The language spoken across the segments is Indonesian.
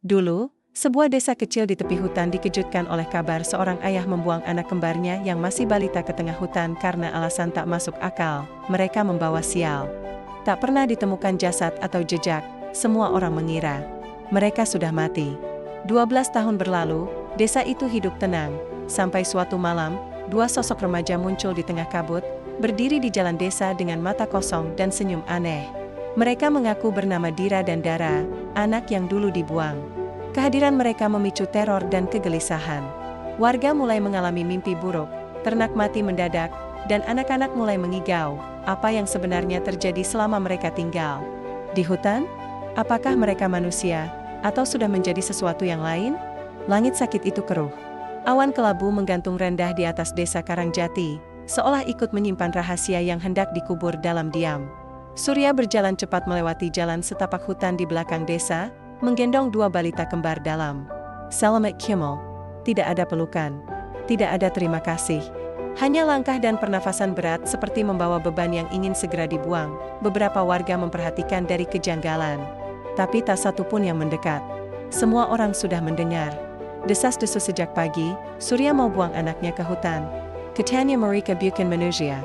Dulu, sebuah desa kecil di tepi hutan dikejutkan oleh kabar seorang ayah membuang anak kembarnya yang masih balita ke tengah hutan karena alasan tak masuk akal. Mereka membawa sial. Tak pernah ditemukan jasad atau jejak, semua orang mengira mereka sudah mati. 12 tahun berlalu, desa itu hidup tenang, sampai suatu malam, dua sosok remaja muncul di tengah kabut, berdiri di jalan desa dengan mata kosong dan senyum aneh. Mereka mengaku bernama Dira dan Dara, anak yang dulu dibuang. Kehadiran mereka memicu teror dan kegelisahan. Warga mulai mengalami mimpi buruk, ternak mati mendadak, dan anak-anak mulai mengigau, apa yang sebenarnya terjadi selama mereka tinggal di hutan? Apakah mereka manusia, atau sudah menjadi sesuatu yang lain? Langit sakit itu keruh. Awan kelabu menggantung rendah di atas desa Karangjati, seolah ikut menyimpan rahasia yang hendak dikubur dalam diam. Surya berjalan cepat melewati jalan setapak hutan di belakang desa, menggendong dua balita kembar dalam Selamat Kimmel. Tidak ada pelukan, tidak ada terima kasih. Hanya langkah dan pernafasan berat seperti membawa beban yang ingin segera dibuang. Beberapa warga memperhatikan dari kejanggalan, tapi tak satu pun yang mendekat. Semua orang sudah mendengar desas-desus sejak pagi. Surya mau buang anaknya ke hutan. Katanya mereka bukan manusia.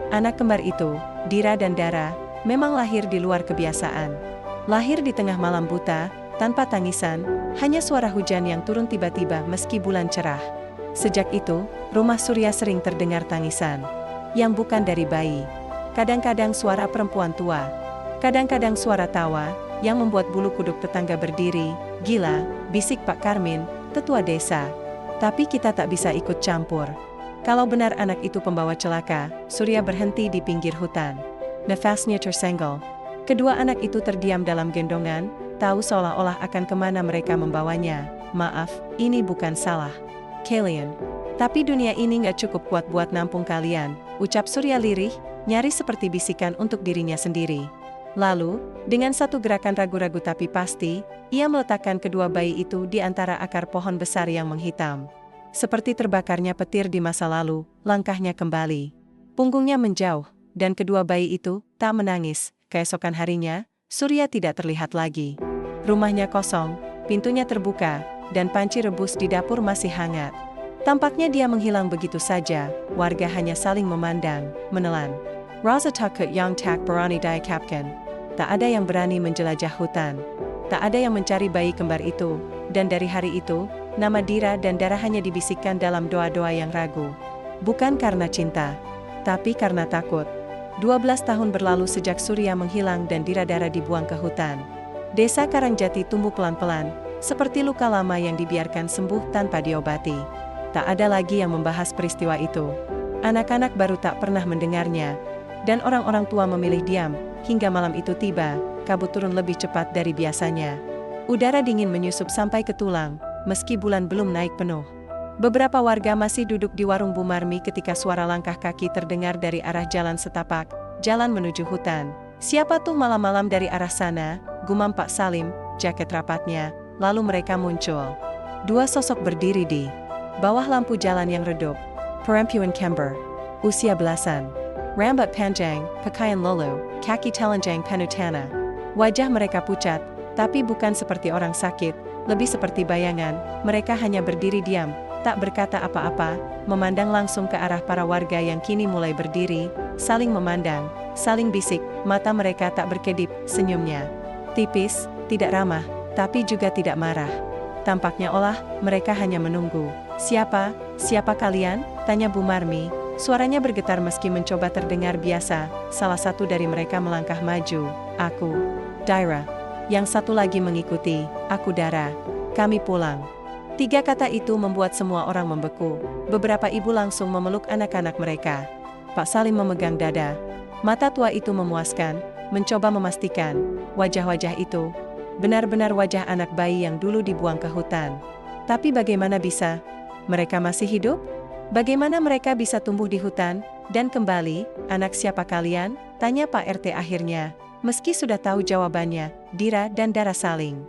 Anak kembar itu, Dira dan Dara, memang lahir di luar kebiasaan. Lahir di tengah malam buta, tanpa tangisan, hanya suara hujan yang turun tiba-tiba meski bulan cerah. Sejak itu, rumah Surya sering terdengar tangisan. Yang bukan dari bayi. Kadang-kadang suara perempuan tua. Kadang-kadang suara tawa, yang membuat bulu kuduk tetangga berdiri. Gila, bisik Pak Karmin, tetua desa. Tapi kita tak bisa ikut campur. Kalau benar anak itu pembawa celaka, Surya berhenti di pinggir hutan. Nafasnya tersenggol. Kedua anak itu terdiam dalam gendongan, tahu seolah-olah akan kemana mereka membawanya. Maaf, ini bukan salah kalian. Tapi dunia ini gak cukup kuat buat nampung kalian, ucap Surya lirih, nyaris seperti bisikan untuk dirinya sendiri. Lalu, dengan satu gerakan ragu-ragu tapi pasti, ia meletakkan kedua bayi itu di antara akar pohon besar yang menghitam. Seperti terbakarnya petir di masa lalu, langkahnya kembali. Punggungnya menjauh, dan kedua bayi itu tak menangis. Keesokan harinya, Surya tidak terlihat lagi. Rumahnya kosong, pintunya terbuka, dan panci rebus di dapur masih hangat. Tampaknya dia menghilang begitu saja. Warga hanya saling memandang, menelan. Rasa takut yang tak berani diungkapkan. Tak ada yang berani menjelajah hutan. Tak ada yang mencari bayi kembar itu, dan dari hari itu, nama Dira dan Dara hanya dibisikkan dalam doa-doa yang ragu. Bukan karena cinta, tapi karena takut. 12 tahun berlalu sejak Surya menghilang dan Dira Dara dibuang ke hutan. Desa Karangjati tumbuh pelan-pelan, seperti luka lama yang dibiarkan sembuh tanpa diobati. Tak ada lagi yang membahas peristiwa itu. Anak-anak baru tak pernah mendengarnya. Dan orang-orang tua memilih diam, hingga malam itu tiba, kabut turun lebih cepat dari biasanya. Udara dingin menyusup sampai ke tulang, meski bulan belum naik penuh. Beberapa warga masih duduk di warung Bu Marmi ketika suara langkah kaki terdengar dari arah jalan setapak, jalan menuju hutan. Siapa tuh malam-malam dari arah sana, gumam Pak Salim, jaket rapatnya, lalu mereka muncul. Dua sosok berdiri di bawah lampu jalan yang redup. Perempuan kembar, usia belasan. Rambut panjang, pakaian lolo, kaki telanjang penuh tanah. Wajah mereka pucat, tapi bukan seperti orang sakit, lebih seperti bayangan. Mereka hanya berdiri diam, tak berkata apa-apa, memandang langsung ke arah para warga yang kini mulai berdiri, saling memandang, saling bisik, mata mereka tak berkedip, senyumnya tipis, tidak ramah, tapi juga tidak marah. Tampaknya olah, mereka hanya menunggu. Siapa kalian? Tanya Bu Marmi, suaranya bergetar meski mencoba terdengar biasa. Salah satu dari mereka melangkah maju. Aku, Dara. Yang satu lagi mengikuti, aku Dara. Kami pulang. 3 kata itu membuat semua orang membeku. Beberapa ibu langsung memeluk anak-anak mereka. Pak Salim memegang dada. Mata tua itu memuaskan, mencoba memastikan, wajah-wajah itu benar-benar wajah anak bayi yang dulu dibuang ke hutan. Tapi bagaimana bisa? Mereka masih hidup? Bagaimana mereka bisa tumbuh di hutan, dan kembali? Anak siapa kalian? Tanya Pak RT akhirnya. Meski sudah tahu jawabannya, Dira dan Dara saling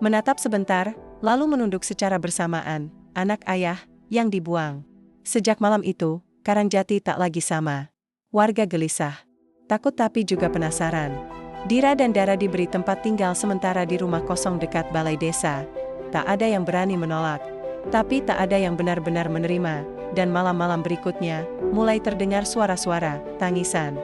menatap sebentar, lalu menunduk secara bersamaan. Anak ayah yang dibuang. Sejak malam itu, Karangjati tak lagi sama. Warga gelisah, takut tapi juga penasaran. Dira dan Dara diberi tempat tinggal sementara di rumah kosong dekat balai desa. tak ada yang berani menolak. Tapi tak ada yang benar-benar menerima, dan malam-malam berikutnya, mulai terdengar suara-suara, tangisan,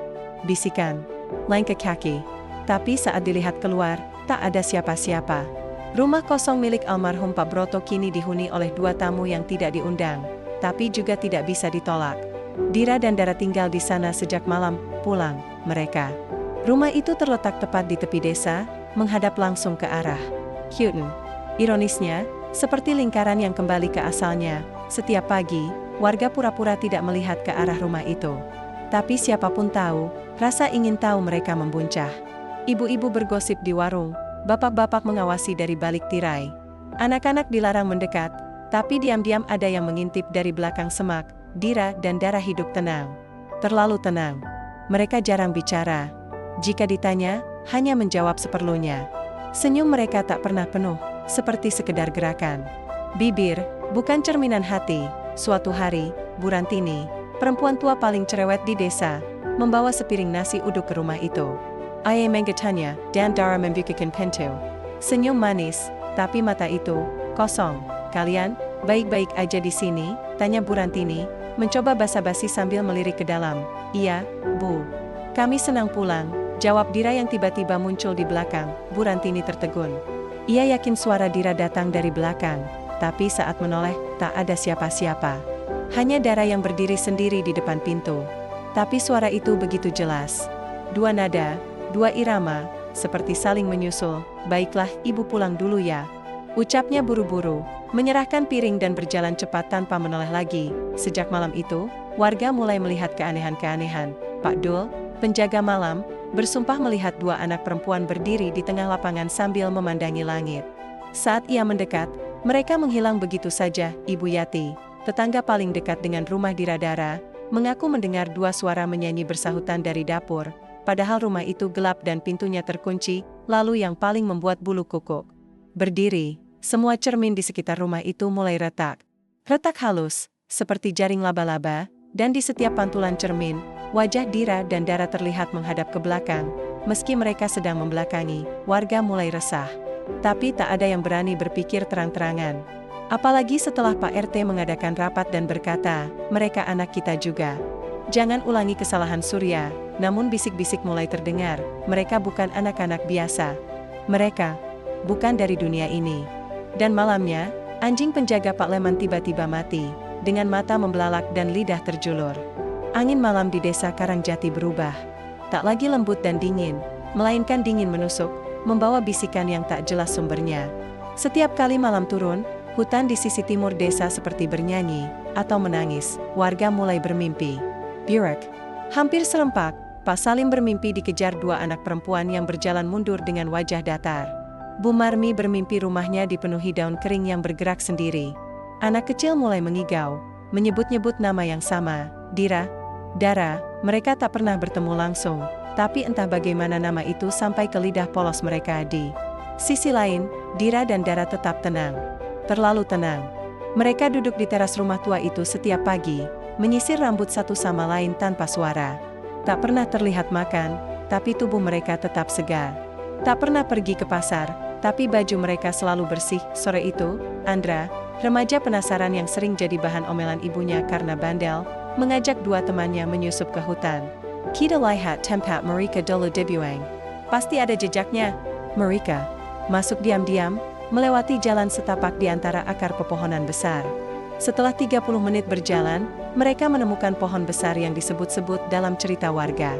bisikan, langkah kaki. Tapi saat dilihat keluar, tak ada siapa-siapa. Rumah kosong milik almarhum Pak Broto kini dihuni oleh dua tamu yang tidak diundang, tapi juga tidak bisa ditolak. Dira dan Dara tinggal di sana sejak malam pulang mereka. Rumah itu terletak tepat di tepi desa, menghadap langsung ke arah Houghton. Ironisnya, seperti lingkaran yang kembali ke asalnya, setiap pagi, warga pura-pura tidak melihat ke arah rumah itu. Tapi siapapun tahu, rasa ingin tahu mereka membuncah. Ibu-ibu bergosip di warung, bapak-bapak mengawasi dari balik tirai. Anak-anak dilarang mendekat, tapi diam-diam ada yang mengintip dari belakang semak. Dira dan Dara hidup tenang. Terlalu tenang. Mereka jarang bicara. Jika ditanya, hanya menjawab seperlunya. Senyum mereka tak pernah penuh, seperti sekedar gerakan. Bibir, bukan cerminan hati. Suatu hari, Bu Rantini, perempuan tua paling cerewet di desa, membawa sepiring nasi uduk ke rumah itu. Ayah menggetanya, dan Dara membukakan pintu. Senyum manis, tapi mata itu kosong. Kalian baik-baik aja di sini? Tanya Bu Rantini, mencoba basa-basi sambil melirik ke dalam. Iya, Bu. Kami senang pulang, jawab Dira yang tiba-tiba muncul di belakang. Bu Rantini tertegun. Ia yakin suara Dira datang dari belakang, tapi saat menoleh, tak ada siapa-siapa. Hanya Dara yang berdiri sendiri di depan pintu. Tapi suara itu begitu jelas. Dua nada, dua irama, seperti saling menyusul. Baiklah, Ibu pulang dulu ya. Ucapnya buru-buru, menyerahkan piring dan berjalan cepat tanpa menoleh lagi. Sejak malam itu, warga mulai melihat keanehan-keanehan. Pak Dul, penjaga malam, bersumpah melihat dua anak perempuan berdiri di tengah lapangan sambil memandangi langit. Saat ia mendekat, mereka menghilang begitu saja. Ibu Yati, tetangga paling dekat dengan rumah Dira Dara, mengaku mendengar dua suara menyanyi bersahutan dari dapur, padahal rumah itu gelap dan pintunya terkunci. Lalu yang paling membuat bulu kukuk berdiri, semua cermin di sekitar rumah itu mulai retak. Retak halus, seperti jaring laba-laba, dan di setiap pantulan cermin, wajah Dira dan Dara terlihat menghadap ke belakang. Meski mereka sedang membelakangi, warga mulai resah. Tapi tak ada yang berani berpikir terang-terangan. Apalagi setelah Pak RT mengadakan rapat dan berkata, mereka anak kita juga. Jangan ulangi kesalahan Surya. Namun bisik-bisik mulai terdengar, mereka bukan anak-anak biasa. Mereka bukan dari dunia ini. Dan malamnya, anjing penjaga Pak Leman tiba-tiba mati, dengan mata membelalak dan lidah terjulur. Angin malam di desa Karangjati berubah. Tak lagi lembut dan dingin, melainkan dingin menusuk, membawa bisikan yang tak jelas sumbernya. Setiap kali malam turun, hutan di sisi timur desa seperti bernyanyi, atau menangis. Warga mulai bermimpi. Burak. Hampir serempak, Pak Salim bermimpi dikejar dua anak perempuan yang berjalan mundur dengan wajah datar. Bu Marmi bermimpi rumahnya dipenuhi daun kering yang bergerak sendiri. Anak kecil mulai mengigau, menyebut-nyebut nama yang sama, Dira, Dara. Mereka tak pernah bertemu langsung, tapi entah bagaimana nama itu sampai ke lidah polos mereka. Di sisi lain, Dira dan Dara tetap tenang. Terlalu tenang. Mereka duduk di teras rumah tua itu setiap pagi, menyisir rambut satu sama lain tanpa suara. Tak pernah terlihat makan, tapi tubuh mereka tetap segar. Tak pernah pergi ke pasar, tapi baju mereka selalu bersih. Sore itu, Andra, remaja penasaran yang sering jadi bahan omelan ibunya karena bandel, mengajak dua temannya menyusup ke hutan. Kita lihat tempat mereka dulu dibuang. Pasti ada jejaknya. Mereka masuk diam-diam, melewati jalan setapak di antara akar pepohonan besar. Setelah 30 menit berjalan, mereka menemukan pohon besar yang disebut-sebut dalam cerita warga.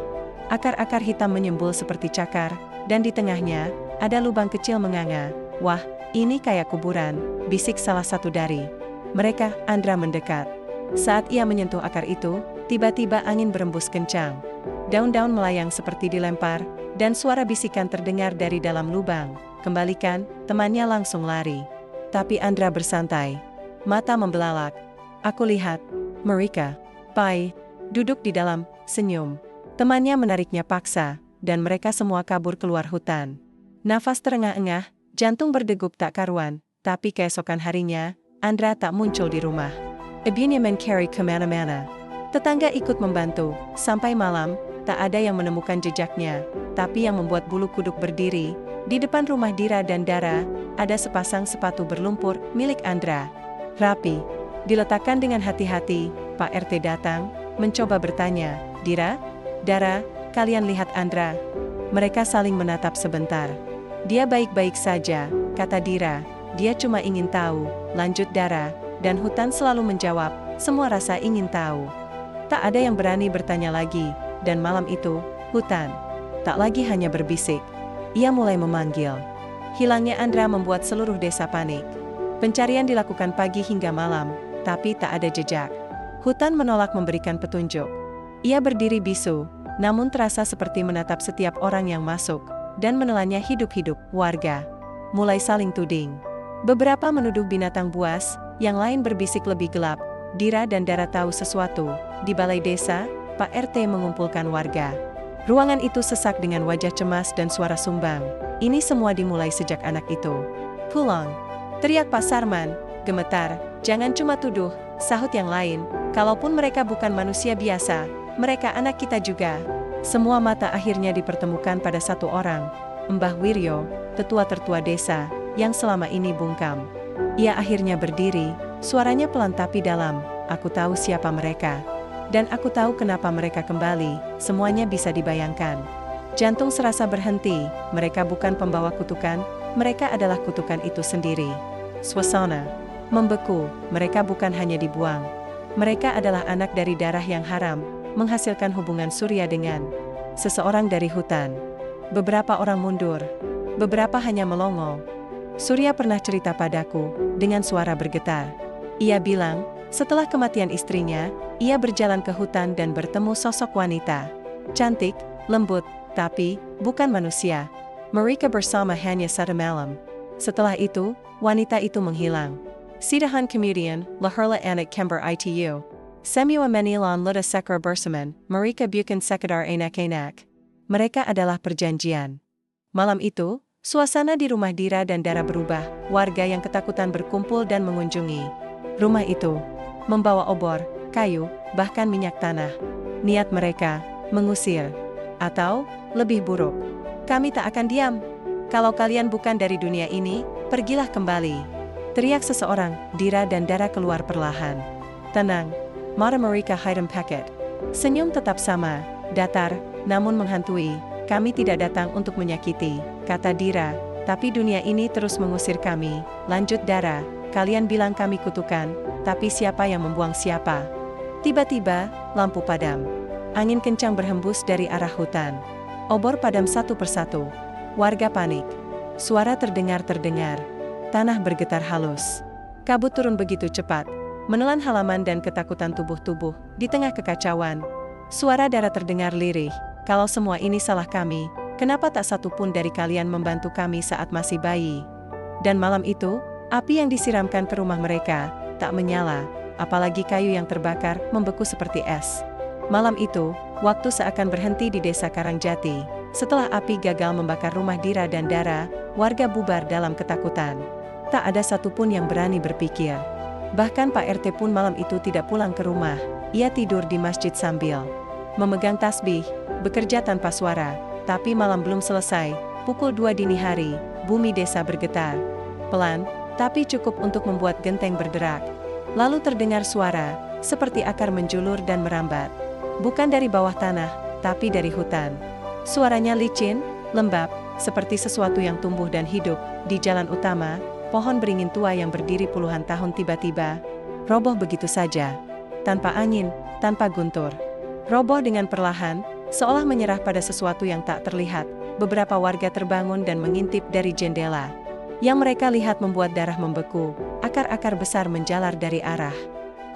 Akar-akar hitam menyembul seperti cakar, dan di tengahnya, ada lubang kecil menganga. Wah, ini kayak kuburan, bisik salah satu dari mereka. Andra mendekat. Saat ia menyentuh akar itu, tiba-tiba angin berembus kencang. Daun-daun melayang seperti dilempar, dan suara bisikan terdengar dari dalam lubang. Kembalikan, temannya langsung lari. Tapi Andra bersantai. Mata membelalak. Aku lihat mereka. Pai duduk di dalam, senyum. Temannya menariknya paksa, dan mereka semua kabur keluar hutan. Nafas terengah-engah, jantung berdegup tak karuan, tapi keesokan harinya, Andra tak muncul di rumah. Ibunya mencari kemana-mana. Tetangga ikut membantu, sampai malam, tak ada yang menemukan jejaknya, tapi yang membuat bulu kuduk berdiri, Di depan rumah Dira dan Dara, ada sepasang sepatu berlumpur milik Andra. Rapi, diletakkan dengan hati-hati. Pak RT datang, mencoba bertanya, "Dira, Dara, kalian lihat Andra?" Mereka saling menatap sebentar. "Dia baik-baik saja," kata Dira. "Dia cuma ingin tahu," lanjut Dara, dan Hutan selalu menjawab, "Semua rasa ingin tahu." Tak ada yang berani bertanya lagi, dan malam itu, Hutan tak lagi hanya berbisik. Ia mulai memanggil. Hilangnya Andra membuat seluruh desa panik. Pencarian dilakukan pagi hingga malam, tapi tak ada jejak. Hutan menolak memberikan petunjuk. Ia berdiri bisu, namun terasa seperti menatap setiap orang yang masuk, dan menelannya hidup-hidup. Warga mulai saling tuding. Beberapa menuduh binatang buas, yang lain berbisik lebih gelap. Dira dan Dara tahu sesuatu. Di balai desa, Pak RT mengumpulkan warga. Ruangan itu sesak dengan wajah cemas dan suara sumbang. Ini semua dimulai sejak anak itu pulang. Teriak Pak Sarman, gemetar. "Jangan cuma tuduh," sahut yang lain. "Kalaupun mereka bukan manusia biasa, mereka anak kita juga." Semua mata akhirnya dipertemukan pada satu orang, Mbah Wiryo, tetua tertua desa, yang selama ini bungkam. Ia akhirnya berdiri, suaranya pelan tapi dalam, "Aku tahu siapa mereka. Dan aku tahu kenapa mereka kembali." Semuanya bisa dibayangkan. Jantung serasa berhenti. Mereka bukan pembawa kutukan, mereka adalah kutukan itu sendiri. Suasana membeku. Mereka bukan hanya dibuang. Mereka adalah anak dari darah yang haram, menghasilkan hubungan surya dengan seseorang dari hutan. Beberapa orang mundur. Beberapa hanya melongo. "Surya pernah cerita padaku," dengan suara bergetar. Ia bilang, setelah kematian istrinya, ia berjalan ke hutan dan bertemu sosok wanita. Cantik, lembut, tapi bukan manusia. Mereka bersama hanya satu malam. Setelah itu, wanita itu menghilang. Sidahan kemudian, lahirlah anak kembar itu. Semua menilan luda sekar bersamaan, mereka bukan sekedar enak-enak. Mereka adalah perjanjian. Malam itu, suasana di rumah Dira dan Dara berubah. Warga yang ketakutan berkumpul dan mengunjungi rumah itu, membawa obor, kayu, bahkan minyak tanah. Niat mereka mengusir, atau lebih buruk, "Kami tak akan diam. Kalau kalian bukan dari dunia ini, pergilah kembali," teriak seseorang. Dira dan Dara keluar perlahan. "Tenang," mata mereka hitam pekat. Senyum tetap sama, datar, namun menghantui. "Kami tidak datang untuk menyakiti," kata Dira, "tapi dunia ini terus mengusir kami," lanjut Dara. "Kalian bilang kami kutukan, tapi siapa yang membuang siapa?" Tiba-tiba, lampu padam. Angin kencang berhembus dari arah hutan. Obor padam satu persatu. Warga panik. Suara terdengar. Tanah bergetar halus. Kabut turun begitu cepat, menelan halaman dan ketakutan tubuh-tubuh. Di tengah kekacauan, suara Dara terdengar lirih. "Kalau semua ini salah kami, kenapa tak satu pun dari kalian membantu kami saat masih bayi?" Dan malam itu, api yang disiramkan ke rumah mereka tak menyala, apalagi kayu yang terbakar membeku seperti es. Malam itu, waktu seakan berhenti di desa Karangjati. Setelah api gagal membakar rumah Dira dan Dara, warga bubar dalam ketakutan. Tak ada satupun yang berani berpikir. Bahkan Pak RT pun malam itu tidak pulang ke rumah. Ia tidur di masjid sambil memegang tasbih, bekerja tanpa suara. Tapi malam belum selesai. Pukul 2 dini hari, bumi desa bergetar. Pelan, tapi cukup untuk membuat genteng berderak. Lalu terdengar suara, seperti akar menjulur dan merambat. Bukan dari bawah tanah, tapi dari hutan. Suaranya licin, lembab, seperti sesuatu yang tumbuh dan hidup. Di jalan utama, pohon beringin tua yang berdiri puluhan tahun tiba-tiba roboh begitu saja. Tanpa angin, tanpa guntur. Roboh dengan perlahan, seolah menyerah pada sesuatu yang tak terlihat. Beberapa warga terbangun dan mengintip dari jendela. Yang mereka lihat membuat darah membeku. Akar-akar besar menjalar dari arah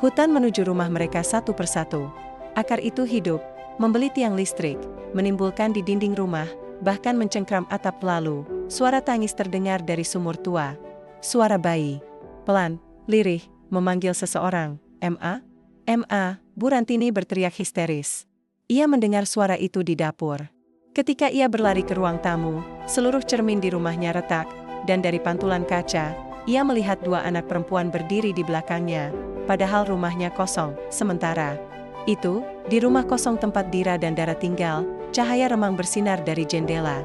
hutan menuju rumah mereka satu persatu. Akar itu hidup, membeli tiang listrik, menimbulkan di dinding rumah, bahkan mencengkram atap. Lalu, suara tangis terdengar dari sumur tua. Suara bayi, pelan, lirih, memanggil seseorang. "Ma? Ma?" Bu Rantini berteriak histeris. Ia mendengar suara itu di dapur. Ketika ia berlari ke ruang tamu, seluruh cermin di rumahnya retak, dan dari pantulan kaca, ia melihat dua anak perempuan berdiri di belakangnya, padahal rumahnya kosong. Sementara itu, di rumah kosong tempat Dira dan Dara tinggal, cahaya remang bersinar dari jendela.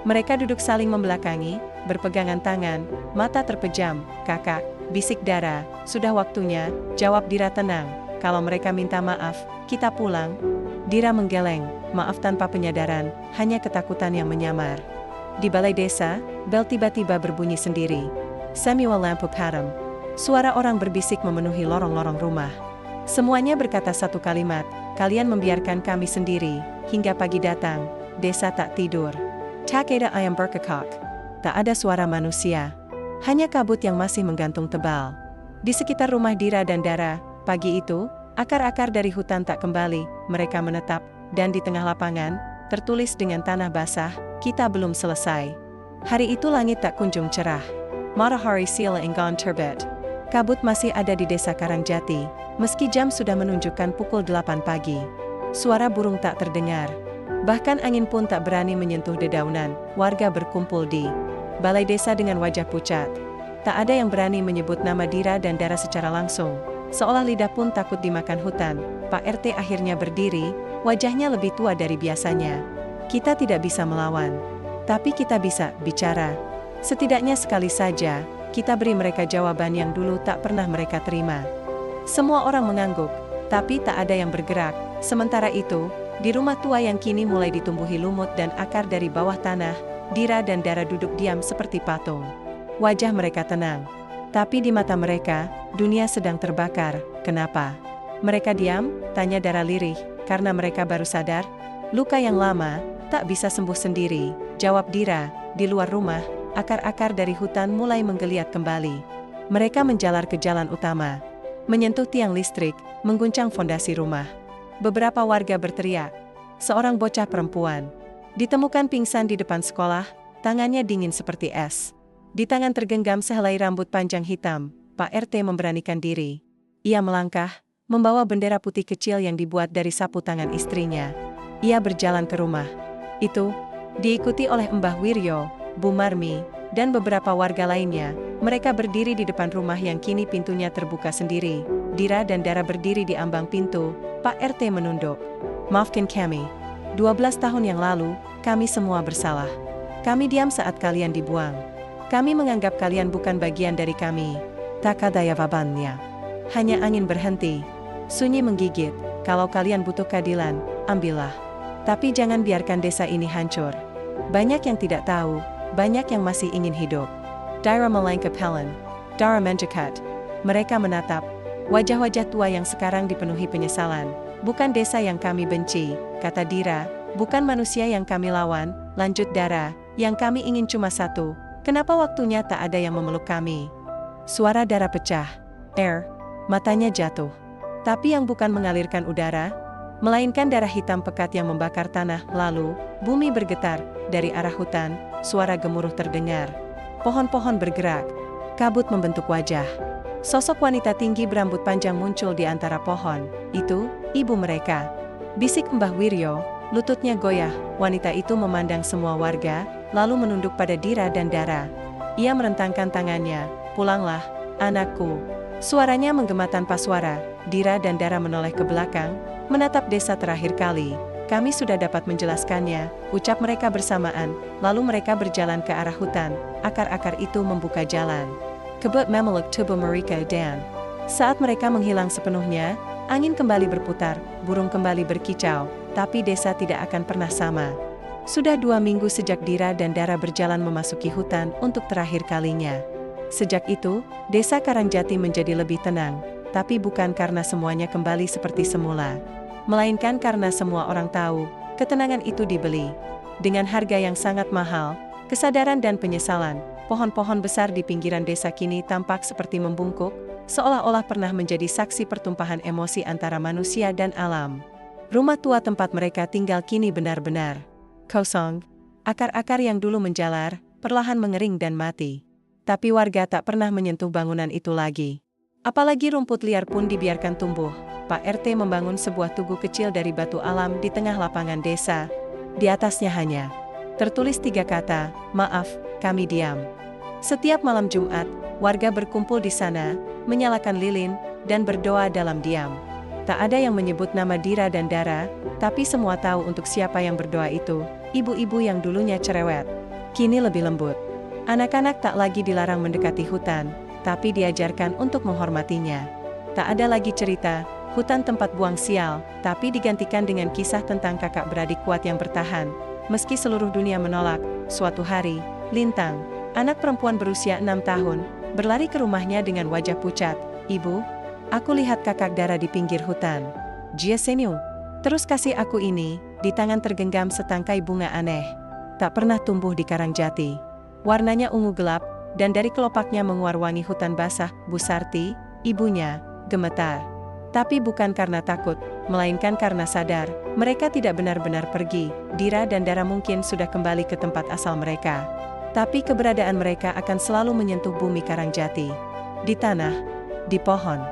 Mereka duduk saling membelakangi, berpegangan tangan, mata terpejam. "Kakak," bisik Dara, "sudah waktunya," jawab Dira tenang. "Kalau mereka minta maaf, kita pulang." Dira menggeleng, maaf tanpa penyadaran, hanya ketakutan yang menyamar. Di balai desa, bel tiba-tiba berbunyi sendiri. Samuel lampu padam. Suara orang berbisik memenuhi lorong-lorong rumah. Semuanya berkata satu kalimat, "Kalian membiarkan kami sendiri, hingga pagi datang." Desa tak tidur. Tak ada ayam berkekak. Tak ada suara manusia. Hanya kabut yang masih menggantung tebal. Di sekitar rumah Dira dan Dara, pagi itu, akar-akar dari hutan tak kembali, mereka menetap, dan di tengah lapangan, tertulis dengan tanah basah, "Kita belum selesai." Hari itu langit tak kunjung cerah. Matahari sila enggan terbit. Kabut masih ada di desa Karangjati, meski jam sudah menunjukkan pukul 8 pagi. Suara burung tak terdengar. Bahkan angin pun tak berani menyentuh dedaunan. Warga berkumpul di balai desa dengan wajah pucat. Tak ada yang berani menyebut nama Dira dan Dara secara langsung. Seolah lidah pun takut dimakan hutan. Pak RT akhirnya berdiri, wajahnya lebih tua dari biasanya. "Kita tidak bisa melawan. Tapi kita bisa bicara. Setidaknya sekali saja, kita beri mereka jawaban yang dulu tak pernah mereka terima." Semua orang mengangguk, tapi tak ada yang bergerak. Sementara itu, di rumah tua yang kini mulai ditumbuhi lumut dan akar dari bawah tanah, Dira dan Dara duduk diam seperti patung. Wajah mereka tenang. Tapi di mata mereka, dunia sedang terbakar. "Kenapa mereka diam?" tanya Dara lirih. "Karena mereka baru sadar. Luka yang lama, tak bisa sembuh sendiri," jawab Dira. Di luar rumah, akar-akar dari hutan mulai menggeliat kembali. Mereka menjalar ke jalan utama. Menyentuh tiang listrik, mengguncang fondasi rumah. Beberapa warga berteriak. Seorang bocah perempuan ditemukan pingsan di depan sekolah, tangannya dingin seperti es. Di tangan tergenggam sehelai rambut panjang hitam. Pak RT memberanikan diri. Ia melangkah, membawa bendera putih kecil yang dibuat dari sapu tangan istrinya. Ia berjalan ke rumah itu, diikuti oleh Mbah Wiryo, Bu Marmi, dan beberapa warga lainnya. Mereka berdiri di depan rumah yang kini pintunya terbuka sendiri. Dira dan Dara berdiri di ambang pintu. Pak RT menunduk. "Maafkan kami. 12 tahun yang lalu, kami semua bersalah. Kami diam saat kalian dibuang. Kami menganggap kalian bukan bagian dari kami." Tak ada jawabannya. Hanya angin berhenti. Sunyi menggigit. "Kalau kalian butuh keadilan, ambillah. Tapi jangan biarkan desa ini hancur. Banyak yang tidak tahu, banyak yang masih ingin hidup." Dara melangkap Helen. Dara mendekat. Mereka menatap. Wajah-wajah tua yang sekarang dipenuhi penyesalan. "Bukan desa yang kami benci," kata Dira. "Bukan manusia yang kami lawan," lanjut Dara. "Yang kami ingin cuma satu. Kenapa waktunya tak ada yang memeluk kami?" Suara Dara pecah. Matanya jatuh. Tapi yang bukan mengalirkan udara, melainkan darah hitam pekat yang membakar tanah. Lalu, bumi bergetar. Dari arah hutan, suara gemuruh terdengar. Pohon-pohon bergerak. Kabut membentuk wajah. Sosok wanita tinggi berambut panjang muncul di antara pohon. "Itu, ibu mereka," bisik Mbah Wiryo. Lututnya goyah. Wanita itu memandang semua warga, lalu menunduk pada Dira dan Dara. Ia merentangkan tangannya. "Pulanglah, anakku." Suaranya menggema tanpa suara. Dira dan Dara menoleh ke belakang, menatap desa terakhir kali. "Kami sudah dapat menjelaskannya," ucap mereka bersamaan. Lalu mereka berjalan ke arah hutan. Akar-akar itu membuka jalan. Kebut memeluk tubuh mereka dan saat mereka menghilang sepenuhnya, angin kembali berputar, burung kembali berkicau, tapi desa tidak akan pernah sama. Sudah 2 minggu sejak Dira dan Dara berjalan memasuki hutan untuk terakhir kalinya. Sejak itu, desa Karangjati menjadi lebih tenang, tapi bukan karena semuanya kembali seperti semula, melainkan karena semua orang tahu, ketenangan itu dibeli dengan harga yang sangat mahal. Kesadaran dan penyesalan. Pohon-pohon besar di pinggiran desa kini tampak seperti membungkuk, seolah-olah pernah menjadi saksi pertumpahan emosi antara manusia dan alam. Rumah tua tempat mereka tinggal kini benar-benar kosong. Akar-akar yang dulu menjalar, perlahan mengering dan mati. Tapi warga tak pernah menyentuh bangunan itu lagi. Apalagi rumput liar pun dibiarkan tumbuh. Pak RT membangun sebuah tugu kecil dari batu alam di tengah lapangan desa. Di atasnya hanya tertulis 3 kata, "Maaf, kami diam." Setiap malam Jumat, warga berkumpul di sana, menyalakan lilin, dan berdoa dalam diam. Tak ada yang menyebut nama Dira dan Dara, tapi semua tahu untuk siapa yang berdoa itu, ibu-ibu yang dulunya cerewet. kini lebih lembut. Anak-anak tak lagi dilarang mendekati hutan, tapi diajarkan untuk menghormatinya. Tak ada lagi cerita, hutan tempat buang sial, tapi digantikan dengan kisah tentang kakak beradik kuat yang bertahan. Meski seluruh dunia menolak, suatu hari, Lintang, anak perempuan berusia 6 tahun, berlari ke rumahnya dengan wajah pucat. "Ibu, aku lihat kakak Dara di pinggir hutan. Jia Senyu, terus kasih aku ini." Di tangan tergenggam setangkai bunga aneh. Tak pernah tumbuh di karang jati. Warnanya ungu gelap, dan dari kelopaknya menguar wangi hutan basah. Bu Sarti, ibunya, gemetar. Tapi bukan karena takut, melainkan karena sadar, mereka tidak benar-benar pergi. Dira dan Dara mungkin sudah kembali ke tempat asal mereka. Tapi keberadaan mereka akan selalu menyentuh bumi Karangjati. Di tanah, di pohon,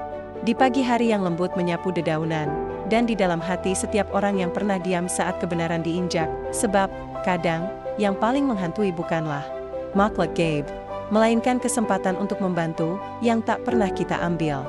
di pagi hari yang lembut menyapu dedaunan, dan di dalam hati setiap orang yang pernah diam saat kebenaran diinjak, sebab, kadang, yang paling menghantui bukanlah makhluk gaib, melainkan kesempatan untuk membantu, yang tak pernah kita ambil.